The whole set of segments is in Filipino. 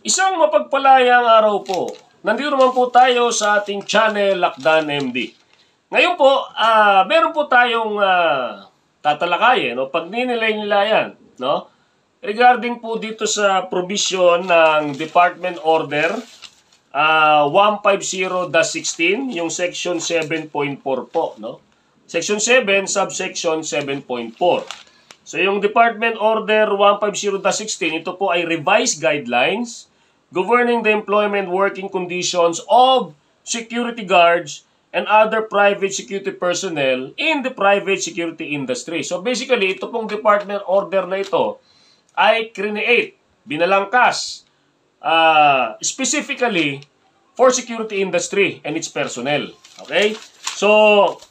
Isang mapagpalayang araw po. Nandito naman po tayo sa ating channel, Lakdan MD. Ngayon po, meron po tayong tatalakayin, no? Pagninilay-nilayan, no? Regarding po dito sa provision ng Department Order 150-16, yung Section 7.4 po, no? Section 7, subsection 7.4. So yung Department Order 150-16, ito po ay revised guidelines governing the employment working conditions of security guards and other private security personnel in the private security industry. So basically, ito pong Department Order na ito ay create, binalangkas, specifically for security industry and its personnel. Okay? So,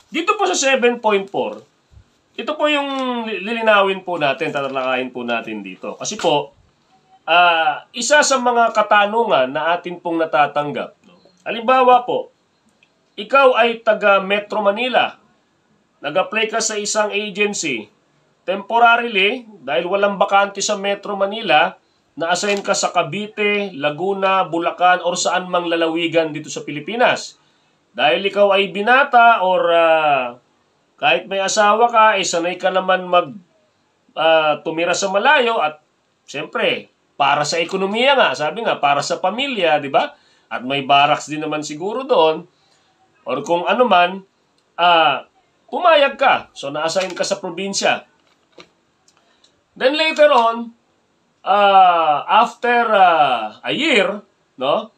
dito po sa 7.4, ito po yung lilinawin po natin, tatalakayin po natin dito. Kasi po, isa sa mga katanungan na atin pong natatanggap. No? Halimbawa po, ikaw ay taga Metro Manila. Nag-apply ka sa isang agency. Temporarily, dahil walang bakante sa Metro Manila, na-assign ka sa Cavite, Laguna, Bulacan, or saan mang lalawigan dito sa Pilipinas. Dahil ikaw ay binata or kahit may asawa ka, sanay ka naman tumira sa malayo at siyempre, para sa ekonomiya nga, sabi nga, para sa pamilya, di ba? At may barracks din naman siguro doon. Or kung ano man, pumayag ka. So, na-assign ka sa probinsya. Then later on, after a year, no?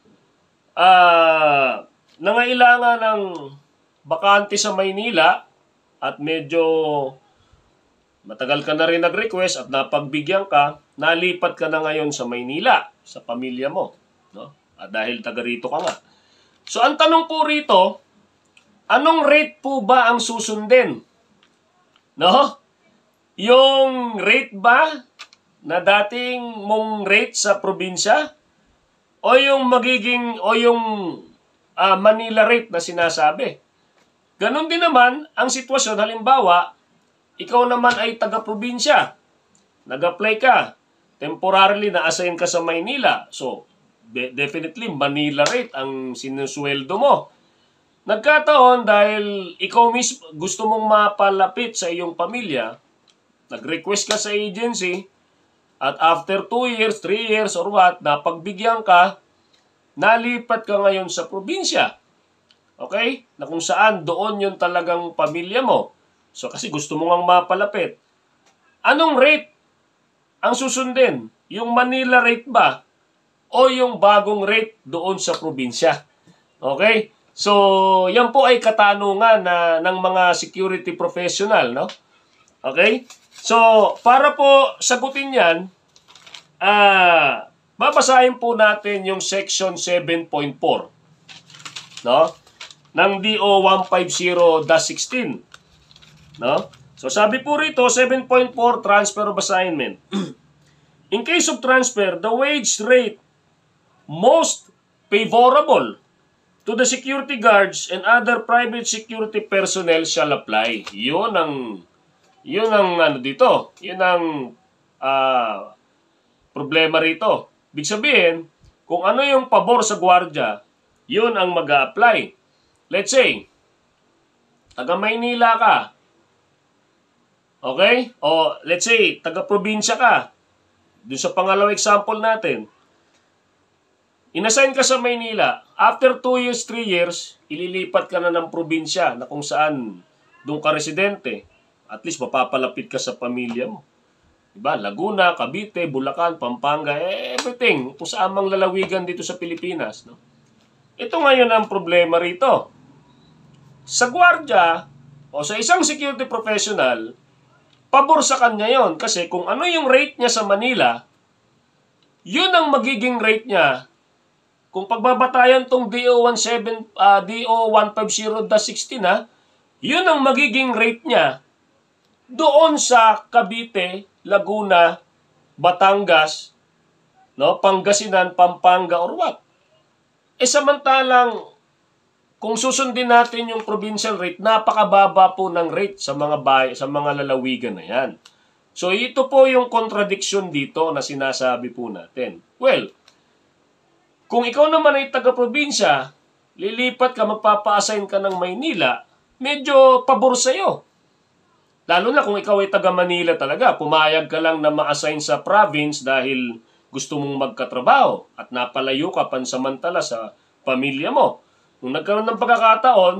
Nangailangan ng bakante sa Maynila at medyo matagal ka na rin nag-request at napagbigyan ka, nalipat ka na ngayon sa Maynila, sa pamilya mo. No? At dahil taga rito ka nga. So, ang tanong po rito, anong rate po ba ang susundin? No? Yung rate ba na dating mong rate sa probinsya? O yung Manila rate na sinasabi? Ganon din naman ang sitwasyon. Halimbawa, ikaw naman ay taga-probinsya. Nag-apply ka. Temporarily na-assign ka sa Maynila. So, definitely, Manila rate ang sinusweldo mo. Nagkataon dahil ikaw mismo gusto mong mapalapit sa iyong pamilya, nag-request ka sa agency, at after 2 years, 3 years, or what, napagbigyan ka, nalipat ka ngayon sa probinsya. Okay? Na kung saan doon yung talagang pamilya mo. So, kasi gusto mo ngang mapalapit. Anong rate ang susundin? Yung Manila rate ba? O yung bagong rate doon sa probinsya? Okay? So, yan po ay katanungan ng mga security professional, no? Okay? So, para po sagutin yan, babasahin po natin yung section 7.4, no? Ng DO 150-16. No? So sabi po rito, 7.4, transfer of assignment. In case of transfer, the wage rate most favorable to the security guards and other private security personnel shall apply. Yun ang ano dito. Yun ang problema rito. Ibig sabihin, kung ano yung pabor sa gwardiya, yun ang mag-a-apply. Let's say, taga Maynila ka. Okay? O let's say, taga-probinsya ka. Doon sa pangalawang example natin. Inassign ka sa Maynila. After 2 years, 3 years, ililipat ka na ng probinsya na kung saan doon ka residente. At least mapapalapit ka sa pamilya mo. Diba? Laguna, Cavite, Bulacan, Pampanga, everything. Kung saan mang lalawigan dito sa Pilipinas. No? Ito ngayon ang problema rito. Sa gwardiya o sa isang security professional, pabor sa kanya yon kasi kung ano yung rate niya sa Manila, yun ang magiging rate niya. Kung pagbabatayan tong DO 150-16 yun ang magiging rate niya doon sa Cavite, Laguna, Batangas, no, Pangasinan, Pampanga or what. Samantalang kung susundin natin yung provincial rate, napakababa po ng rate sa mga lalawigan na yan. So ito po yung contradiction dito na sinasabi po natin. Well, Kung ikaw naman ay taga-probinsya, lilipat ka, magpapa-assign ka ng Maynila, medyo pabor sa'yo. Lalo na kung ikaw ay taga-Manila talaga, pumayag ka lang na ma-assign sa province dahil gusto mong magkatrabaho at napalayo ka pansamantala sa pamilya mo. Nung nagkaroon ng pagkakataon,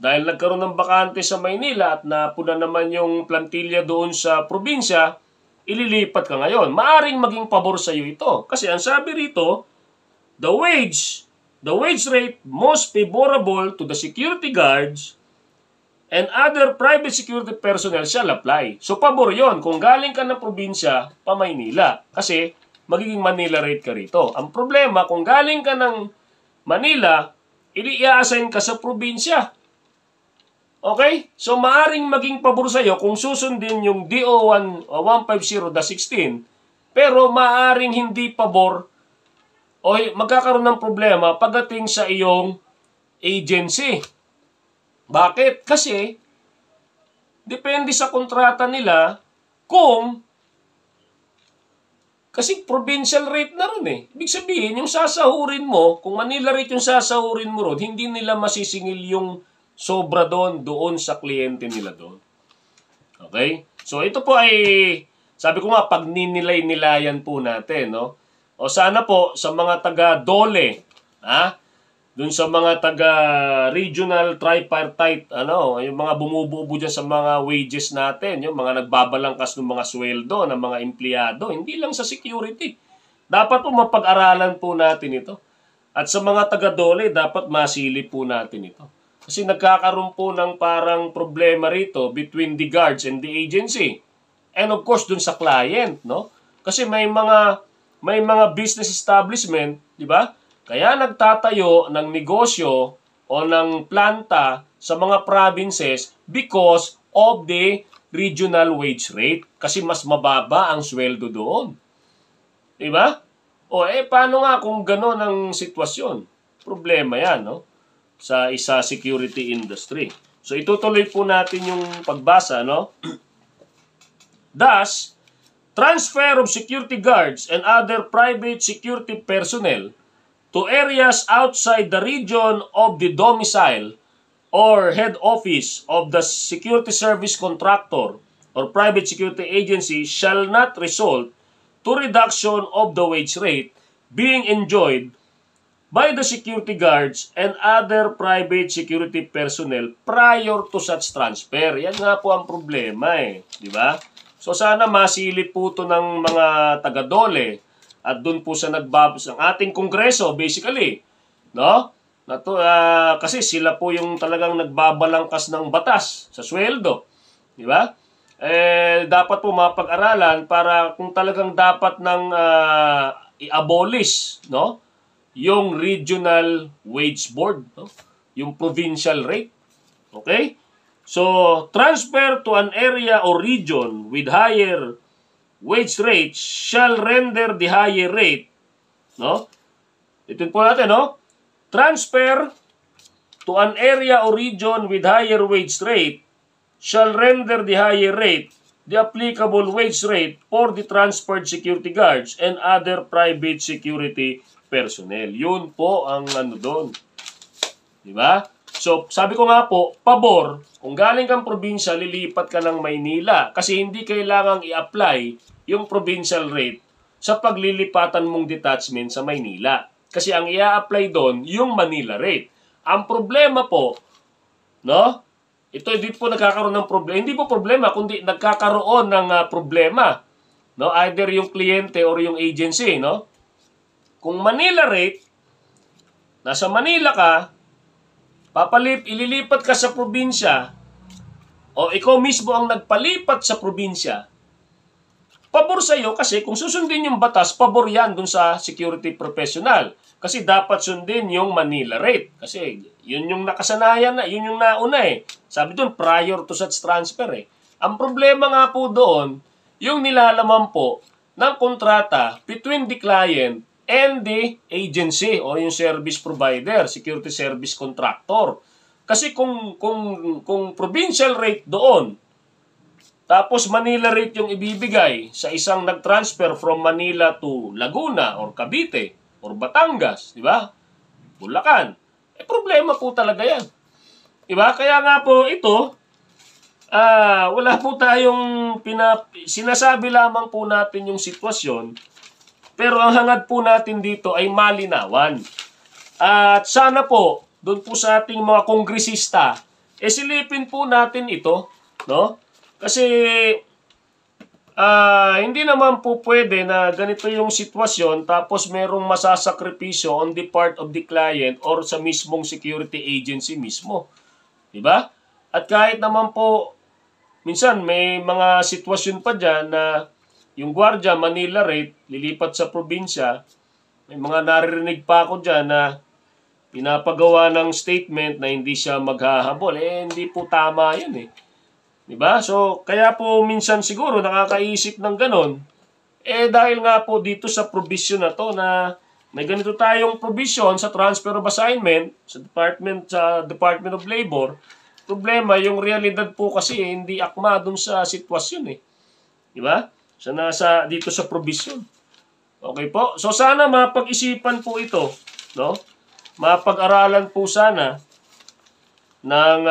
dahil nagkaroon ng bakante sa Maynila at napuna naman yung plantilla doon sa probinsya, ililipat ka ngayon. Maaring maging pabor sa iyo ito. Kasi ang sabi rito, the wage rate most favorable to the security guards and other private security personnel shall apply. So, pabor yon kung galing ka ng probinsya pa Maynila. Kasi, magiging Manila rate ka rito. Ang problema, kung galing ka ng Manila, i-assign ka sa probinsya. Okay? So, maaring maging pabor sa'yo kung susundin yung DO 150-16, pero maaring hindi pabor o magkakaroon ng problema pagdating sa iyong agency. Bakit? Kasi, depende sa kontrata nila kasi provincial rate na ron eh. Ibig sabihin, yung sasahurin mo, kung Manila rate yung sasahurin mo ron, hindi nila masisingil yung sobra doon sa kliyente nila doon. Okay? So, ito po ay, sabi ko nga, pag ninilay-nilayan po natin, no? O sana po, sa mga taga-Dole, dun sa mga taga-regional tripartite, yung mga bumubuo dyan sa mga wages natin, yung mga nagbabalangkas ng mga sweldo ng mga empleyado, hindi lang sa security. Dapat po mapag-aralan po natin ito. At sa mga taga-Dole, dapat masilip po natin ito. Kasi nagkakaroon po ng parang problema rito between the guards and the agency. And of course, dun sa client, no? Kasi may mga business establishment, di ba? Kaya nagtatayo ng negosyo o ng planta sa mga provinces because of the regional wage rate. Kasi mas mababa ang sweldo doon. Diba? O paano nga kung gano'n ang sitwasyon? Problema yan, no? Sa security industry. So, itutuloy po natin yung pagbasa, no? Thus, transfer of security guards and other private security personnel to areas outside the region of the domicile or head office of the security service contractor or private security agency shall not result to reduction of the wage rate being enjoyed by the security guards and other private security personnel prior to such transfer. Yan nga po ang problema di ba? So sana masilip po ito ng mga taga-Dole at doon po sa ang ating kongreso basically, no? Kasi sila po yung talagang nagbabalangkas ng batas sa sweldo, di ba? Dapat po mapag-aralan para kung talagang dapat nang i-abolish, no? Yung regional wage board, no? Yung provincial rate. Okay? So, transfer to an area or region with higher wage rate shall render the higher rate, no? Ito po natin, no? Transfer to an area or region with higher wage rate shall render the higher rate the applicable wage rate for the transferred security guards and other private security personnel. Yun po ang doon. Di ba? So, sabi ko nga po, pabor, kung galing kang probinsya, lilipat ka ng Maynila kasi hindi kailangang i-apply yung provincial rate sa paglilipatan mong detachment sa Maynila. Kasi ang i-apply doon, yung Manila rate. Ang problema po, no? Ito hindi po nagkakaroon ng problema. Hindi po problema, kundi nagkakaroon ng problema. No? Either yung kliyente or yung agency, no? Kung Manila rate, nasa Manila ka, ililipat ka sa probinsya, o ikaw mismo ang nagpalipat sa probinsya, pabor sa iyo kasi kung susundin yung batas, pabor yan dun sa security professional. Kasi dapat sundin yung Manila rate. Kasi yun yung nakasanayan na, yun yung nauna Sabi dun, prior to such transfer Ang problema nga po doon, yung nilalaman po ng kontrata between the client and the agency o yung service provider, security service contractor. Kasi kung provincial rate doon, tapos Manila rate yung ibibigay sa isang nag-transfer from Manila to Laguna or Cavite, or Batangas, di ba? Bulacan. Problema po talaga yan. Di ba? Kaya nga po ito, wala po tayong sinasabi lamang po natin yung sitwasyon, pero ang hangad po natin dito ay malinawan. At sana po, doon po sa ating mga kongresista, silipin po natin ito, no? Kasi hindi naman po pwede na ganito yung sitwasyon tapos merong masasakripisyo on the part of the client or sa mismong security agency mismo. Diba? At kahit naman po, minsan may mga sitwasyon pa dyan na yung gwardiya Manila rate, lilipat sa probinsya, may mga naririnig pa ako dyan na pinapagawa ng statement na hindi siya maghahabol. Hindi po tama yan eh. Diba? So, kaya po minsan siguro nakakaisip ng ganon. Dahil nga po dito sa provision na to na may ganito tayong provision sa transfer of assignment sa Department of Labor. Problema, yung realidad po kasi hindi akma dun sa sitwasyon eh. Diba? So, nasa dito sa provision. Okay po? So, sana mapag-isipan po ito. No? Mapag-aralan po sana ng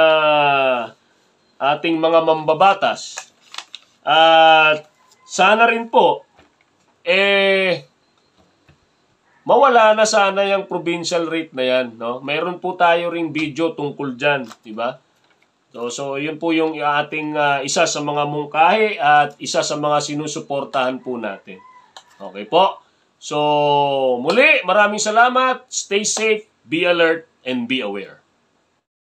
ating mga mambabatas. At sana rin po, mawala na sana yung provincial rate na yan. No? Mayroon po tayo ring video tungkol dyan. Diba? So yun po yung ating isa sa mga mungkahi at isa sa mga sinusuportahan po natin. Okay po? So, muli, maraming salamat. Stay safe, be alert, and be aware.